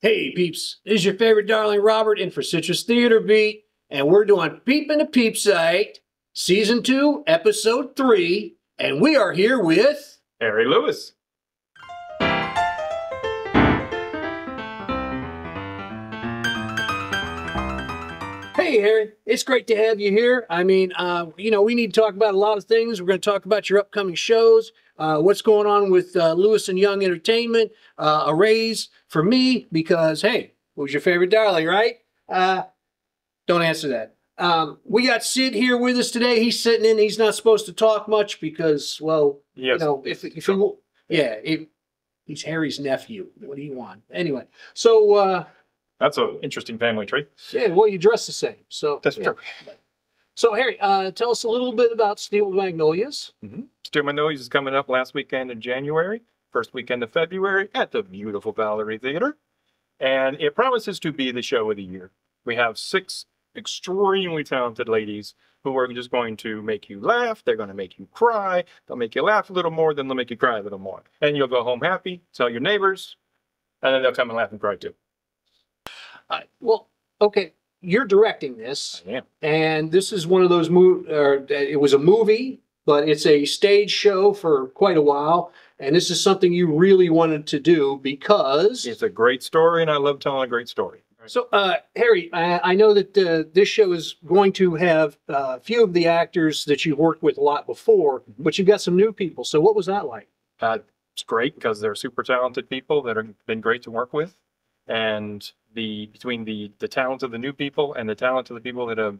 Hey peeps, this is your favorite darling Robert in for Citrus Theater Beat, and we're doing Peep in the Peep Site, Season 2, Episode 3, and we are here with... Harry Lewis. Hey Harry, it's great to have you here. I mean, we need to talk about a lot of things. We're going to talk about your upcoming shows, what's going on with Lewis and Young Entertainment, a raise for me because, hey, who's your favorite darling, right? Don't answer that. We got Sid here with us today. He's sitting in. He's not supposed to talk much because, well, Yes. he's Harry's nephew. What do you want? Anyway, so... That's an interesting family tree. yeah, well, you dress the same. So That's yeah. true. So, Harry, tell us a little bit about Steel Magnolias. Steel Magnolias is coming up last weekend in January, first weekend of February at the beautiful Valerie Theater. And it promises to be the show of the year. We have 6 extremely talented ladies who are just going to make you laugh. They're going to make you cry. They'll make you laugh a little more, then they'll make you cry a little more. And you'll go home happy, tell your neighbors, and then they'll come and laugh and cry too. Well, okay, you're directing this, I am. and this is one of those it was a movie, but it's a stage show for quite a while, and this is something you really wanted to do because... It's a great story, and I love telling a great story. So, Harry, I know that this show is going to have a few of the actors that you've worked with a lot before, but you've got some new people. So what was that like? It's great because they're super talented people that have been great to work with. And between the talent of the new people and the talent of the people that have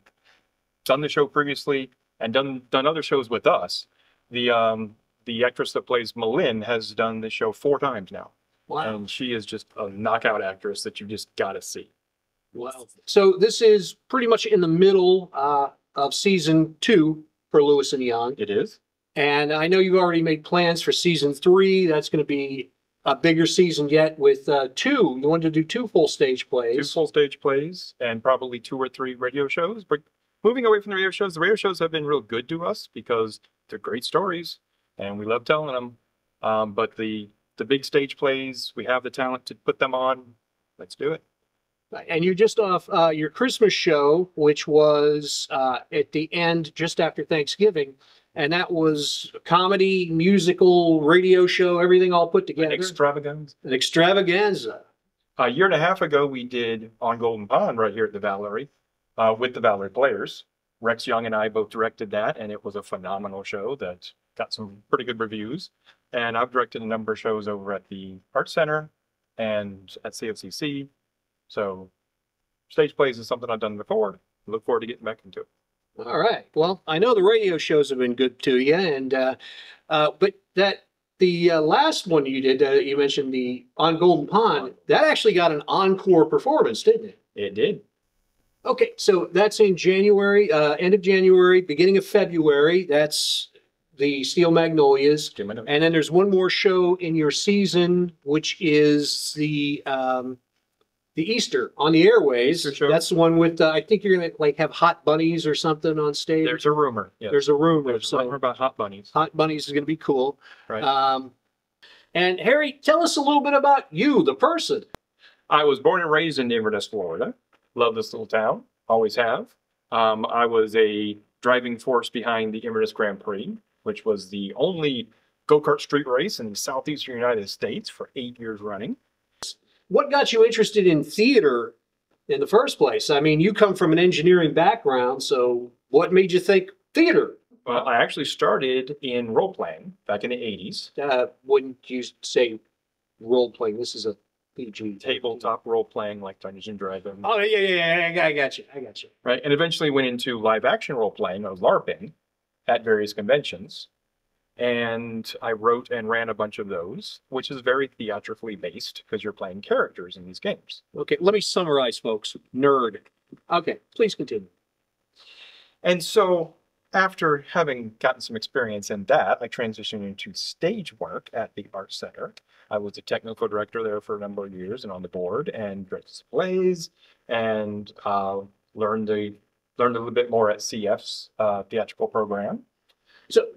done the show previously and done other shows with us, the actress that plays Malin has done the show 4 times now. Wow. And she is just a knockout actress that you just got to see. Wow. So this is pretty much in the middle of season 2 for Lewis and Young. It is. And I know you've already made plans for season 3. That's going to be a bigger season yet with 2. You wanted to do 2 full stage plays. 2 full stage plays and probably 2 or 3 radio shows. But moving away from the radio shows have been real good to us because they're great stories and we love telling them. But the big stage plays, we have the talent to put them on. Let's do it. And you're just off your Christmas show, which was at the end, just after Thanksgiving. And that was a comedy, musical, radio show, everything all put together. An extravaganza. An extravaganza. A year and a half ago, we did On Golden Pond right here at the Valerie with the Valerie Players. Rex Young and I both directed that, and it was a phenomenal show that got some pretty good reviews. And I've directed a number of shows over at the Art Center and at CFCC. So stage plays is something I've done before. I look forward to getting back into it. All right. Well, I know the radio shows have been good to you, and but the last one you did, you mentioned the On Golden Pond, that actually got an encore performance, didn't it? It did. Okay, so that's in January, end of January, beginning of February. That's the Steel Magnolias, and then there's one more show in your season, which is the Easter on the Airways. Sure. That's the one with, I think you're going to like have hot bunnies or something on stage. There's a rumor. Yes. There's a rumor. There's a rumor about hot bunnies. Hot bunnies is going to be cool. Right. And Harry, tell us a little bit about you, the person. I was born and raised in Inverness, Florida. Love this little town. Always have. I was a driving force behind the Inverness Grand Prix, which was the only go-kart street race in the southeastern United States for 8 years running. What got you interested in theater in the first place? I mean, you come from an engineering background, so what made you think theater? Well, I actually started in role-playing back in the 80s. Wouldn't you say role-playing? This is a PG. Tabletop role-playing like Dungeons & Dragons. Oh, yeah, I got you. Right, and eventually went into live-action role-playing, or LARPing, at various conventions. And I wrote and ran a bunch of those, which is very theatrically based because you're playing characters in these games. Okay, let me summarize, folks. Nerd. Okay, please continue. And so after having gotten some experience in that, I transitioned into stage work at the Art Center. I was a technical director there for a number of years and on the board and directed some plays and learned a little bit more at CF's theatrical program. So,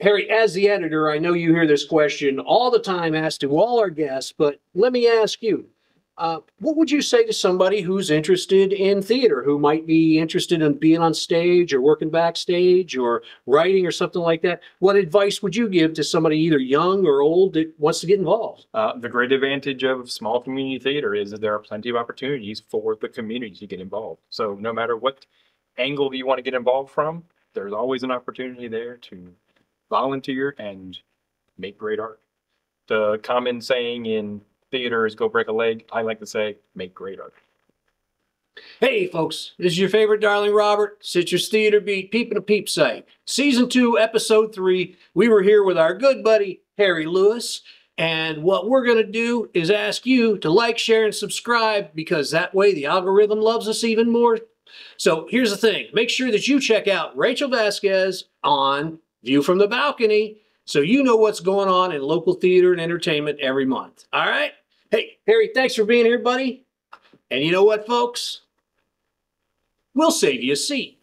Harry, as the editor, I know you hear this question all the time asked to all our guests, but let me ask you, What would you say to somebody who's interested in theater, who might be interested in being on stage or working backstage or writing or something like that? What advice would you give to somebody either young or old that wants to get involved? The great advantage of small community theater is that there are plenty of opportunities for the community to get involved. So no matter what angle you want to get involved from, there's always an opportunity there to volunteer and make great art. The common saying in theater is go break a leg. I like to say make great art. Hey, folks, this is your favorite darling Robert, Citrus Theater Beat, Peeping a Peep Site. Season 2, Episode 3. We were here with our good buddy, Harry Lewis. And what we're going to do is ask you to like, share, and subscribe because that way the algorithm loves us even more. So here's the thing. Make sure that you check out Rachel Vasquez on View from the Balcony so you know what's going on in local theater and entertainment every month. All right? Hey, Harry, thanks for being here, buddy. And you know what, folks? We'll save you a seat.